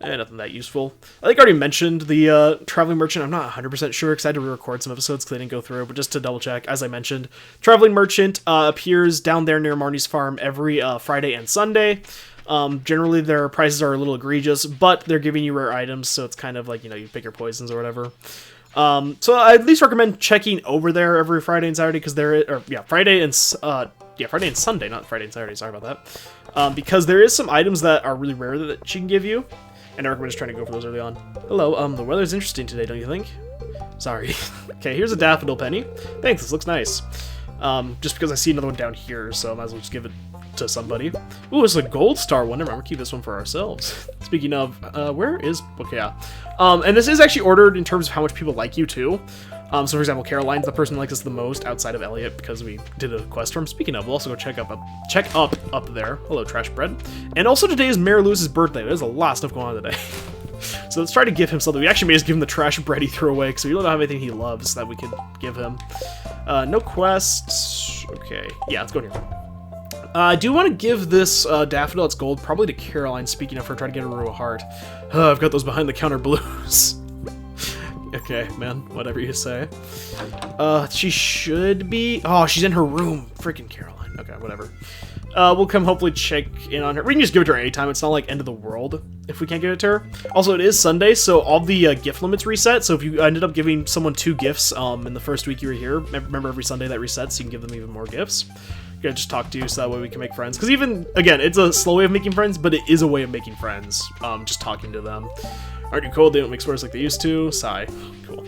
Nothing that useful. I think I already mentioned the Traveling Merchant. I'm not 100% sure because I had to re-record some episodes because they didn't go through. But just to double check, as I mentioned, Traveling Merchant appears down there near Marnie's farm every Friday and Sunday. Generally, their prices are a little egregious, but they're giving you rare items, so it's kind of like, you pick your poisons or whatever. So I at least recommend checking over there every Friday and Saturday because Friday and Sunday, not Friday and Saturday. Sorry about that. Because there is some items that are really rare that she can give you. And I recommend just trying to go for those early on. Hello, the weather's interesting today, don't you think? Sorry. Okay, here's a daffodil penny. Thanks, this looks nice. Just because I see another one down here, so I might as well just give it to somebody. Ooh, it's a gold star one. Never mind, we'll keep this one for ourselves. Speaking of, where is... Okay, yeah. And this is actually ordered in terms of how much people like you, too. So, for example, Caroline's the person who likes us the most outside of Elliot because we did a quest for him. Speaking of, we'll also go check up there. Hello, Trash Bread. And also today is Mayor Lewis's birthday. There's a lot of stuff going on today. So let's try to give him something. We actually may just give him the trash bread he threw away because we don't have anything he loves that we could give him. No quests. Okay, yeah, let's go here. I do want to give this daffodil its gold probably to Caroline, speaking of her, try to get her a heart. I've got those behind-the-counter blues. Okay, man, whatever you say. She should be... Oh, she's in her room. Freaking Caroline. Okay, whatever. We'll come hopefully check in on her. We can just give it to her anytime. It's not like end of the world if we can't give it to her. Also, it is Sunday, so all the gift limits reset. So if you ended up giving someone 2 gifts in the first week you were here, remember every Sunday that resets, so you can give them even more gifts. You gotta just talk to you so that way we can make friends. Because even, again, it's a slow way of making friends, but it is a way of making friends. Just talking to them. Aren't you cold? They don't make swears like they used to. Sigh. Cool.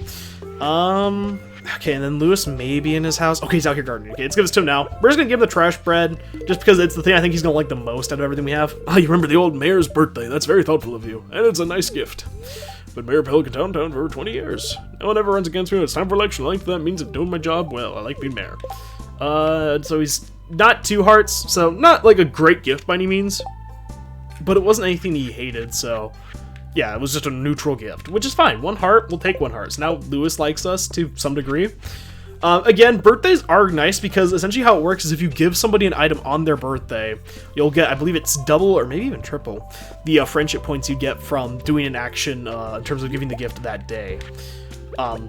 Okay, and then Lewis may be in his house. Okay, he's out here gardening. Okay, let's give this to him now. We're just gonna give him the trash bread, just because it's the thing I think he's gonna like the most out of everything we have. Oh, you remember the old mayor's birthday. That's very thoughtful of you. And it's a nice gift. Been Mayor of Pelican Town for over 20 years. No one ever runs against me when it's time for election. I think that means I'm doing my job well. I like being mayor. So he's not 2 hearts, so not like a great gift by any means. But it wasn't anything he hated, so... Yeah, it was just a neutral gift, which is fine. 1 heart, we'll take 1 heart. So now Lewis likes us to some degree. Again, birthdays are nice because essentially how it works is if you give somebody an item on their birthday, you'll get, I believe it's double or maybe even triple, the friendship points you get from doing an action in terms of giving the gift that day.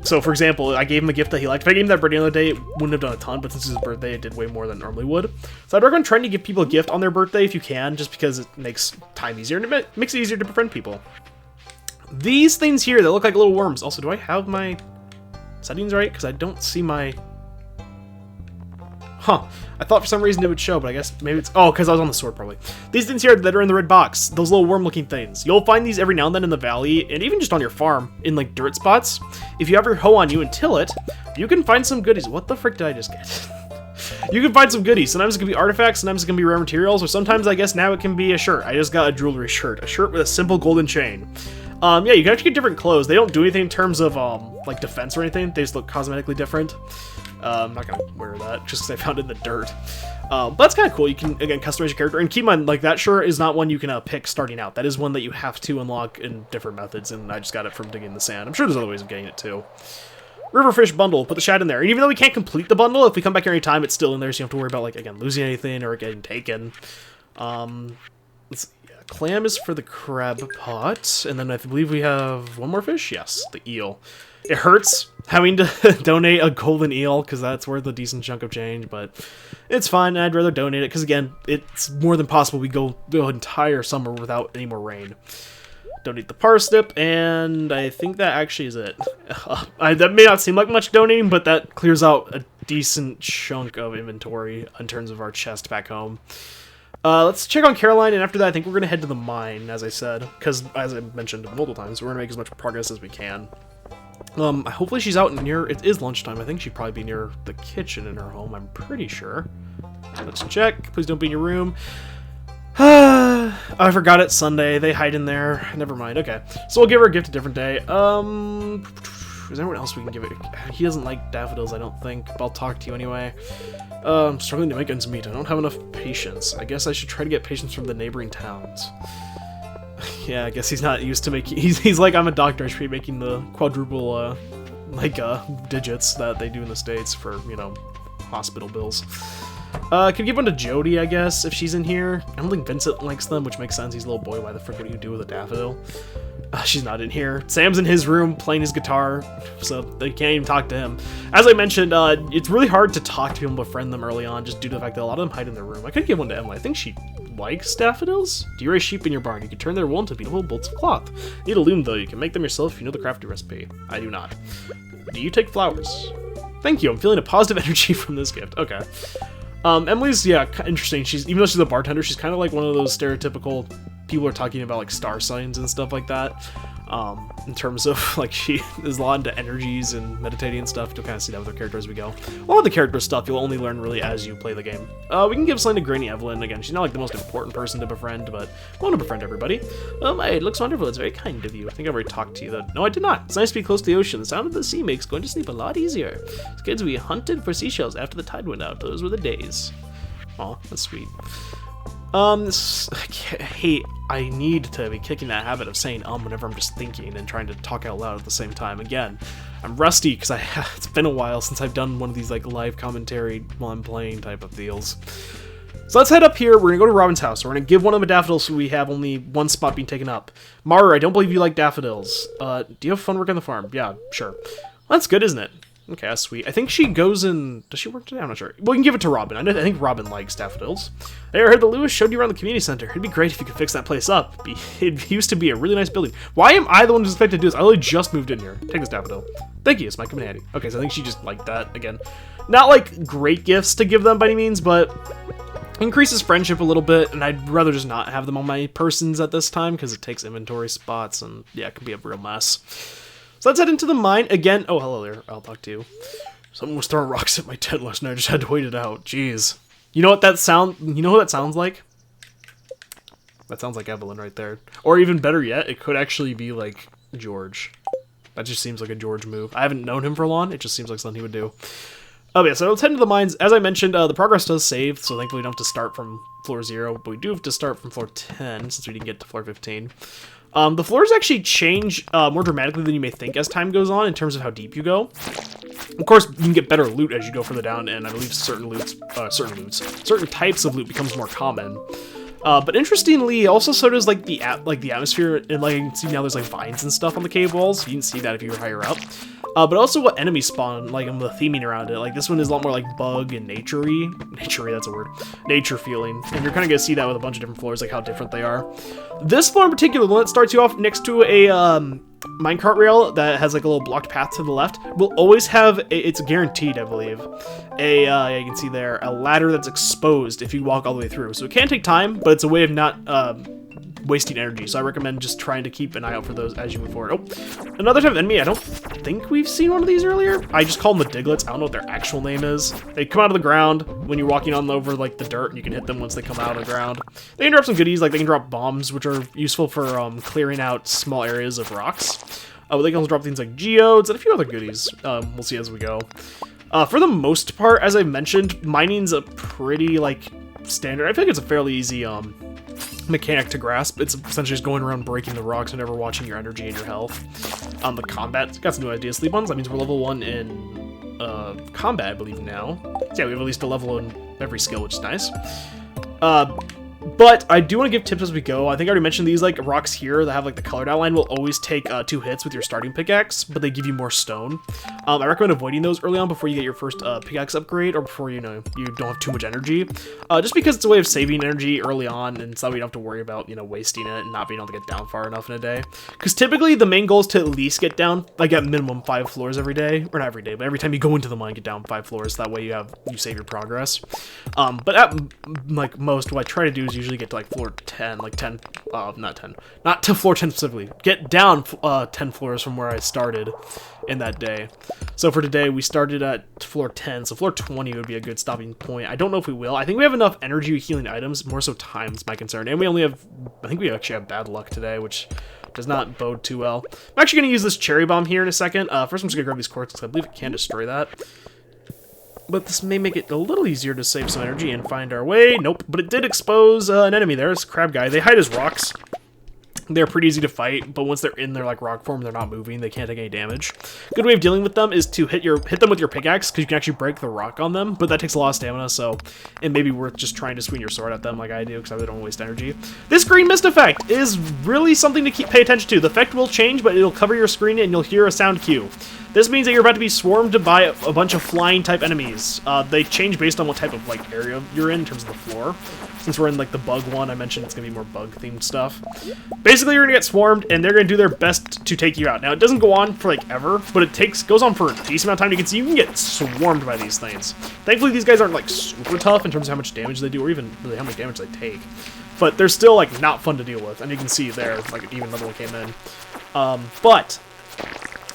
So for example, I gave him a gift that he liked. If I gave him that bread the other day, it wouldn't have done a ton, but since it's his birthday, it did way more than it normally would. So I'd recommend trying to give people a gift on their birthday if you can, just because it makes time easier and it makes it easier to befriend people. These things here that look like little worms. Also, do I have my settings right? Because I don't see my... Huh. I thought for some reason it would show, but I guess maybe it's... Oh, because I was on the sword, probably. These things here that are in the red box. Those little worm-looking things. You'll find these every now and then in the valley, and even just on your farm, in, like, dirt spots. If you have your hoe on you and till it, you can find some goodies. What the frick did I just get? You can find some goodies. Sometimes it can be artifacts, sometimes it can be rare materials, or sometimes, I guess, now it can be a shirt. I just got a jewelry shirt. A shirt with a simple golden chain. Yeah, you can actually get different clothes. They don't do anything in terms of, like, defense or anything. They just look cosmetically different. I'm not gonna wear that, just because I found it in the dirt. But that's kind of cool. You can, again, customize your character. And keep in mind, like, that shirt is not one you can pick starting out. That is one that you have to unlock in different methods, and I just got it from digging in the sand. I'm sure there's other ways of getting it, too. Riverfish bundle. Put the shad in there. And even though we can't complete the bundle, if we come back here any time, it's still in there, so you don't have to worry about, like, again, losing anything or getting taken. Let's see. Clam is for the crab pot, and then I believe we have one more fish? Yes, the eel. It hurts having to donate a golden eel, because that's worth a decent chunk of change, but it's fine. I'd rather donate it, because again, it's more than possible we go the entire summer without any more rain. Donate the parsnip, and I think that actually is it. That may not seem like much donating, but that clears out a decent chunk of inventory in terms of our chest back home. Let's check on Caroline, and after that, I think we're going to head to the mine, as I said, because, as I mentioned multiple times, we're going to make as much progress as we can. Hopefully she's out near... It is lunchtime. I think she'd probably be near the kitchen in her home, I'm pretty sure. Let's check. Please don't be in your room. Oh, I forgot it's Sunday. They hide in there. Never mind. Okay. So we'll give her a gift a different day. Is there anyone else we can give it? He doesn't like daffodils, I don't think, but I'll talk to you anyway. I'm struggling to make ends meet. I don't have enough patience. I guess I should try to get patience from the neighboring towns. Yeah, I guess he's not used to making... He's like, I'm a doctor. I should be making the quadruple, digits that they do in the States for, you know, hospital bills. Could give one to Jody, I guess, if she's in here. I don't think Vincent likes them, which makes sense. He's a little boy. Why the frick would you do with a daffodil? She's not in here. Sam's in his room playing his guitar, so they can't even talk to him. As I mentioned, it's really hard to talk to people and befriend them early on, just due to the fact that a lot of them hide in their room. I could give one to Emily. I think she likes daffodils. Do you raise sheep in your barn? You can turn their wool into beautiful bolts of cloth. Need a loom, though. You can make them yourself if you know the crafty recipe. I do not. Do you take flowers? Thank you. I'm feeling a positive energy from this gift. Okay. Emily's, yeah, interesting. Even though she's a bartender, she's kind of like one of those stereotypical people are talking about, like, star signs and stuff like that. In terms of, like, she is a lot into energies and meditating and stuff. You'll kind of see that with her character as we go. A lot of the character stuff you'll only learn really as you play the game. We can give something to Granny Evelyn. Again, she's not, like, the most important person to befriend, but I want to befriend everybody. It looks wonderful. It's very kind of you. I think I've already talked to you, though. No, I did not. It's nice to be close to the ocean. The sound of the sea makes going to sleep a lot easier. As kids, we hunted for seashells after the tide went out. Those were the days. Aw, that's sweet. I need to be kicking that habit of saying whenever I'm just thinking and trying to talk out loud at the same time. Again, I'm rusty because it's been a while since I've done one of these like live commentary while I'm playing type of deals. So let's head up here. We're gonna go to Robin's house. We're gonna give one of the daffodils so we have only one spot being taken up. Maru, I don't believe you like daffodils. Do you have fun working on the farm? Yeah, sure. Well, that's good, isn't it? Okay, that's sweet. I think she goes in... Does she work today? I'm not sure. We can give it to Robin. I think Robin likes daffodils. I heard that Lewis showed you around the community center. It'd be great if you could fix that place up. It used to be a really nice building. Why am I the one who's expected to do this? I literally just moved in here. Take this daffodil. Thank you. It's my coming handy. Okay, so I think she just liked that. Again, not like great gifts to give them by any means, but increases friendship a little bit, and I'd rather just not have them on my persons at this time because it takes inventory spots, and yeah, it can be a real mess. So let's head into the mine again. Oh, hello there. I'll talk to you. Someone was throwing rocks at my tent last night. I just had to wait it out. Jeez. You know what that sound? You know who that sounds like? That sounds like Evelyn right there. Or even better yet, it could actually be like George. That just seems like a George move. I haven't known him for long. It just seems like something he would do. Oh yeah, so let's head into the mines. As I mentioned, the progress does save, so thankfully we don't have to start from floor 0, but we do have to start from floor 10 since we didn't get to floor 15. The floors actually change more dramatically than you may think as time goes on in terms of how deep you go. Of course, you can get better loot as you go further down, and I believe certain types of loot becomes more common. But interestingly, also so does like the atmosphere, and like you can see now there's like vines and stuff on the cave walls. You didn't see that if you were higher up. But also what enemies spawn, like the theming around it. Like this one is a lot more like bug and nature-y. Nature-y, that's a word. Nature feeling. And you're kind of going to see that with a bunch of different floors, like how different they are. This floor in particular, the one that starts you off next to a minecart rail that has like a little blocked path to the left, will always have, it's guaranteed, I believe, you can see there, a ladder that's exposed if you walk all the way through. So it can take time, but it's a way of not wasting energy, so I recommend just trying to keep an eye out for those as you move forward. Oh, another type of enemy. I don't think we've seen one of these earlier. I just call them the Diglets. I don't know what their actual name is. They come out of the ground when you're walking on over like the dirt, and you can hit them once they come out of the ground. They can drop some goodies, like they can drop bombs, which are useful for clearing out small areas of rocks. But they can also drop things like geodes and a few other goodies. We'll see as we go. For the most part, as I mentioned, mining's a pretty like standard. I feel like it's a fairly easy mechanic to grasp. It's essentially just going around breaking the rocks and never watching your energy and your health. The combat, got some new ideas. Sleep ones, that means we're level 1 in combat, I believe now. So yeah, we have at least a level in every skill, which is nice. But I do want to give tips as we go. I think I already mentioned these like rocks here that have like the colored outline will always take 2 hits with your starting pickaxe, but they give you more stone. I recommend avoiding those early on before you get your first pickaxe upgrade, or before you don't have too much energy. Just because it's a way of saving energy early on, and so that we don't have to worry about wasting it and not being able to get down far enough in a day. Because typically the main goal is to at least get down like at minimum 5 floors every day, or not every day, but every time you go into the mine, get down 5 floors. That way you save your progress. But at like most, what I try to do is usually get to like floor 10, like 10, not to floor 10 specifically, get down 10 floors from where I started in that day. So for today, we started at floor 10, so floor 20 would be a good stopping point. I don't know if we will. I think we have enough energy healing items, more so time is my concern, and we only have, I think we actually have bad luck today, which does not bode too well. I'm actually going to use this cherry bomb here in a second. First I'm just going to grab these quartz, because I believe it can destroy that. But this may make it a little easier to save some energy and find our way. Nope, but it did expose an enemy there. It's a crab guy. They hide as rocks. They're pretty easy to fight, but once they're in their like rock form, they're not moving. They can't take any damage. Good way of dealing with them is to hit them with your pickaxe, because you can actually break the rock on them, but that takes a lot of stamina, so it may be worth just trying to swing your sword at them like I do, because I really don't want to waste energy. This green mist effect is really something to pay attention to. The effect will change, but it'll cover your screen and you'll hear a sound cue. This means that you're about to be swarmed by a bunch of flying type enemies. They change based on what type of like area you're in terms of the floor. Since we're in like the bug one, I mentioned it's gonna be more bug themed stuff. Basically, you're gonna get swarmed, and they're gonna do their best to take you out. Now, it doesn't go on for like ever, but it goes on for a decent amount of time. You can see you can get swarmed by these things. Thankfully, these guys aren't like super tough in terms of how much damage they do, or even really how much damage they take. But they're still like not fun to deal with, and you can see there, like even another one came in. But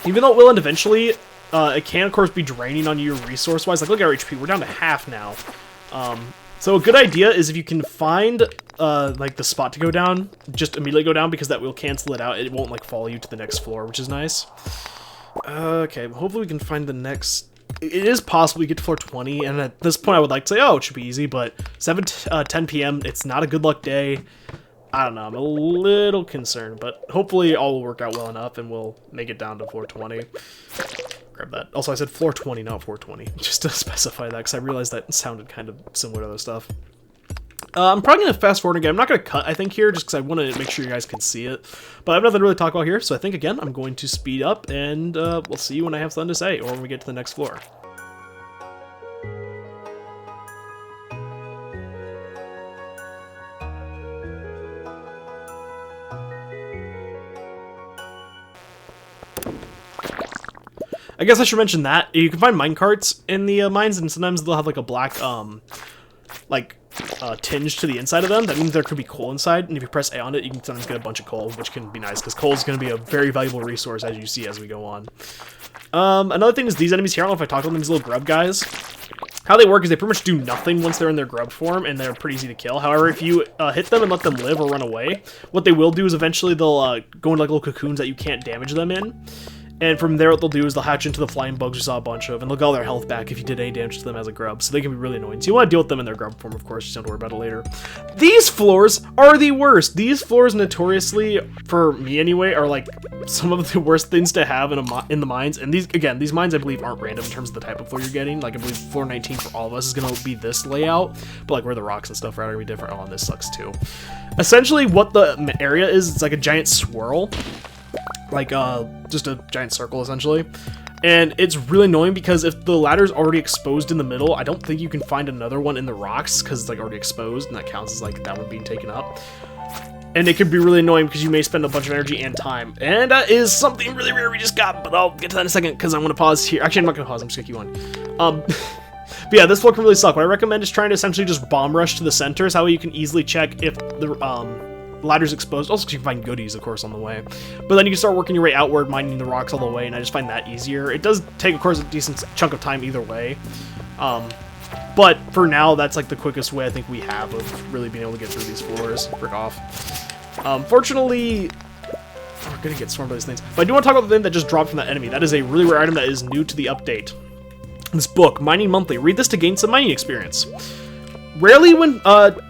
even though it will end eventually, it can of course be draining on you resource-wise. Like look at our HP, we're down to half now. So a good idea is if you can find like the spot to go down, just immediately go down, because that will cancel it out. It won't like follow you to the next floor, which is nice. Okay, hopefully we can find the next. It is possible we get to floor 20, and at this point I would like to say, oh, it should be easy, but 10 p.m. it's not a good luck day. I don't know, I'm a little concerned, but hopefully all will work out well enough and we'll make it down to floor 20. Grab that. Also, I said floor 20, not 420, just to specify that, because I realized that sounded kind of similar to other stuff. I'm probably going to fast forward again. I'm not going to cut, I think, here, just because I want to make sure you guys can see it. But I have nothing to really talk about here, so I think, again, I'm going to speed up, and we'll see you when I have something to say, or when we get to the next floor. I guess I should mention that you can find minecarts in the mines, and sometimes they'll have like a black tinge to the inside of them. That means there could be coal inside, and if you press A on it, you can sometimes get a bunch of coal, which can be nice because coal is going to be a very valuable resource as you see as we go on. Another thing is these enemies here. I don't know if I talked about them, these little grub guys. How they work is they pretty much do nothing once they're in their grub form, and they're pretty easy to kill. However, if you hit them and let them live or run away, what they will do is eventually they'll go into like little cocoons that you can't damage them in. And from there, what they'll do is they'll hatch into the flying bugs you saw a bunch of, and they'll get all their health back if you did any damage to them as a grub, so they can be really annoying. So you want to deal with them in their grub form, of course, just don't have to worry about it later. These floors are the worst. These floors, notoriously, for me anyway, are like some of the worst things to have in the mines. And these mines, I believe, aren't random in terms of the type of floor you're getting. Like, I believe floor 19 for all of us is going to be this layout, but like where the rocks and stuff are going to be different. Oh, and this sucks too. Essentially, what the area is, it's like a giant swirl. Like, just a giant circle, essentially. And it's really annoying because if the ladder's already exposed in the middle, I don't think you can find another one in the rocks because it's, like, already exposed, and that counts as, like, that one being taken up. And it could be really annoying because you may spend a bunch of energy and time. And that is something really rare we just got, but I'll get to that in a second because I want to pause here. Actually, I'm not going to pause, I'm just going to keep going. But yeah, this floor can really suck. What I recommend is trying to essentially just bomb rush to the center, so that way you can easily check if the, ladder's exposed. Also, you can find goodies, of course, on the way. But then you can start working your way outward, mining the rocks all the way, and I just find that easier. It does take, of course, a decent chunk of time either way. But for now, that's like the quickest way I think we have of really being able to get through these floors. Frick off. Fortunately, we're gonna get swarmed by these things. But I do want to talk about the thing that just dropped from that enemy. That is a really rare item that is new to the update. This book, Mining Monthly. Read this to gain some mining experience. Rarely when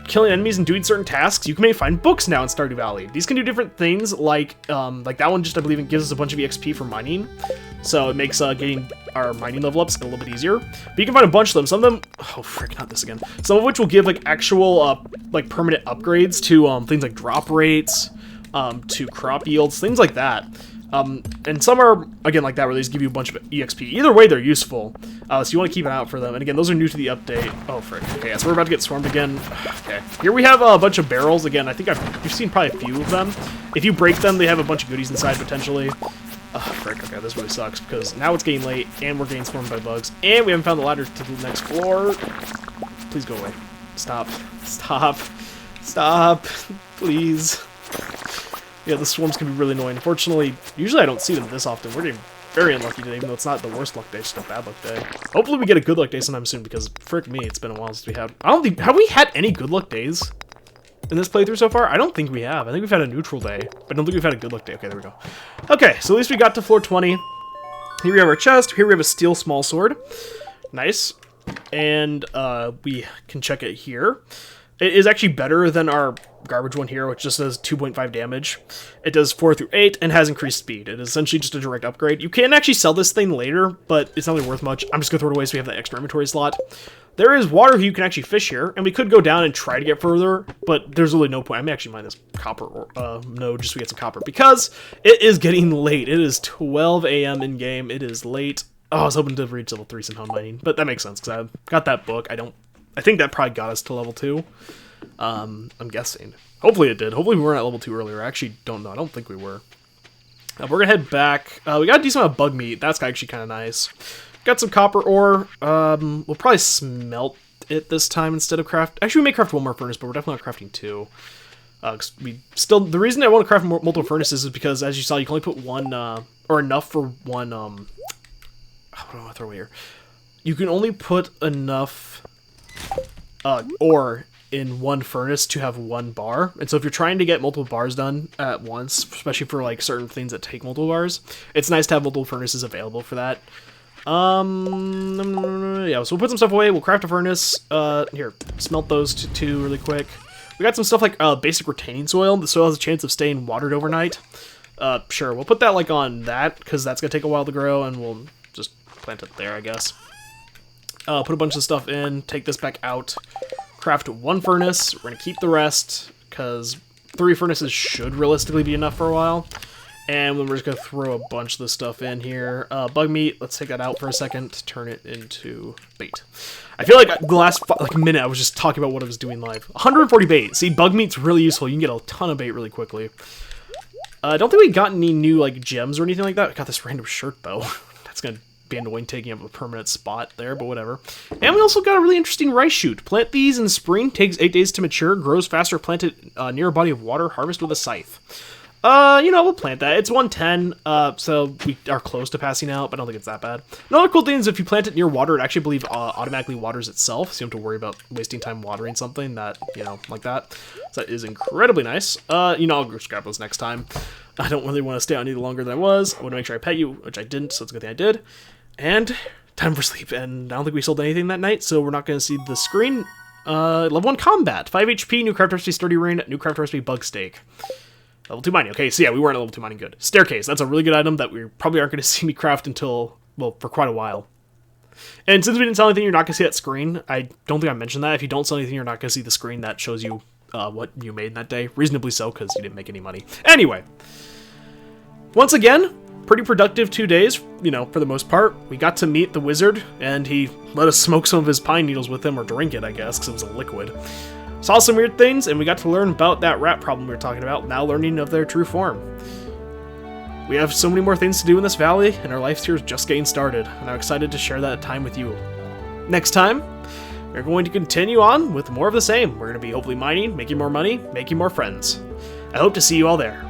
killing enemies and doing certain tasks, you can maybe find books now in Stardew Valley. These can do different things, like that one just, I believe, it gives us a bunch of EXP for mining. So it makes getting our mining level ups a little bit easier. But you can find a bunch of them. Some of them, oh frick, not this again. Some of which will give like actual like permanent upgrades to things like drop rates, to crop yields, things like that. And some are, again, like that, where they just give you a bunch of EXP. Either way, they're useful, so you want to keep an eye out for them. And again, those are new to the update. Oh, frick. Okay, so we're about to get swarmed again. Okay. Here we have a bunch of barrels. Again, I think you've seen probably a few of them. If you break them, they have a bunch of goodies inside, potentially. Oh, frick. Okay, this really sucks, because now it's getting late, and we're getting swarmed by bugs, and we haven't found the ladder to the next floor. Please go away. Stop. Stop. Stop. Please. Yeah, the swarms can be really annoying. Unfortunately, usually I don't see them this often. We're getting very unlucky today, even though it's not the worst luck day, it's just a bad luck day. Hopefully we get a good luck day sometime soon, because frick me, it's been a while since we had. I don't think, have we had any good luck days in this playthrough so far? I don't think we have. I think we've had a neutral day, but I don't think we've had a good luck day. Okay, there we go. Okay, so at least we got to floor 20. Here we have our chest. Here we have a steel small sword. Nice. And we can check it here. It is actually better than our garbage one here, which just does 2.5 damage. It does 4 through 8 and has increased speed. It is essentially just a direct upgrade. You can actually sell this thing later, but it's not really worth much. I'm just going to throw it away so we have that extra inventory slot. There is water you can actually fish here, and we could go down and try to get further, but there's really no point. I may actually mine this copper node just to get some copper, because it is getting late. It is 12 a.m. in-game. It is late. Oh, I was hoping to reach level 3 somehow mining, but that makes sense, because I got that book. I think that probably got us to level 2. I'm guessing. Hopefully it did. Hopefully we weren't at level 2 earlier. I actually don't know. I don't think we were. We're gonna head back. We got a decent amount of bug meat. That's actually kind of nice. Got some copper ore. We'll probably smelt it this time instead of craft. Actually, we may craft one more furnace, but we're definitely not crafting 2. The reason I want to craft multiple furnaces is because, as you saw, you can only put one, or enough for one, what do I want to throw away here? You can only put enough, ore in one furnace to have 1 bar. And so if you're trying to get multiple bars done at once, especially for, like, certain things that take multiple bars, it's nice to have multiple furnaces available for that. Yeah, so we'll put some stuff away. We'll craft a furnace. Here, smelt those two really quick. We got some stuff like basic retaining soil. The soil has a chance of staying watered overnight. Sure, we'll put that like on that because that's gonna take a while to grow, and we'll just plant it there, I guess. Put a bunch of stuff in. Take this back out. Craft 1 furnace. We're gonna keep the rest because 3 furnaces should realistically be enough for a while. And then we're just going to throw a bunch of this stuff in here. Bug meat, let's take that out for a second. Turn it into bait. I feel like the last minute I was just talking about what I was doing live. 140 bait. See, bug meat's really useful. You can get a ton of bait really quickly. I don't think we got any new like gems or anything like that. I got this random shirt, though. That's going to be annoying taking up a permanent spot there, but whatever. And we also got a really interesting rice shoot. Plant these in spring. Takes 8 days to mature. Grows faster. Plant it near a body of water. Harvest with a scythe. We'll plant that. It's 110, so we are close to passing out, but I don't think it's that bad. Another cool thing is if you plant it near water, it actually, I believe, automatically waters itself, so you don't have to worry about wasting time watering something that, like that. So that is incredibly nice. I'll just grab those next time. I don't really want to stay on any longer than I was. I want to make sure I pet you, which I didn't, so it's a good thing I did. And time for sleep, and I don't think we sold anything that night, so we're not going to see the screen. Level 1 combat, 5 HP, new craft recipe, sturdy ring, new craft recipe, bug steak. Level 2 mining. Okay, so yeah, we weren't at level 2 mining. Good. Staircase. That's a really good item that we probably aren't going to see me craft until, well, for quite a while. And since we didn't sell anything, you're not going to see that screen. I don't think I mentioned that. If you don't sell anything, you're not going to see the screen that shows you what you made that day. Reasonably so, because you didn't make any money. Anyway. Once again, pretty productive 2 days, for the most part. We got to meet the wizard, and he let us smoke some of his pine needles with him, or drink it, I guess, because it was a liquid. Saw some weird things, and we got to learn about that rat problem we were talking about, now learning of their true form. We have so many more things to do in this valley, and our life here is just getting started, and I'm excited to share that time with you. Next time, we're going to continue on with more of the same. We're going to be hopefully mining, making more money, making more friends. I hope to see you all there.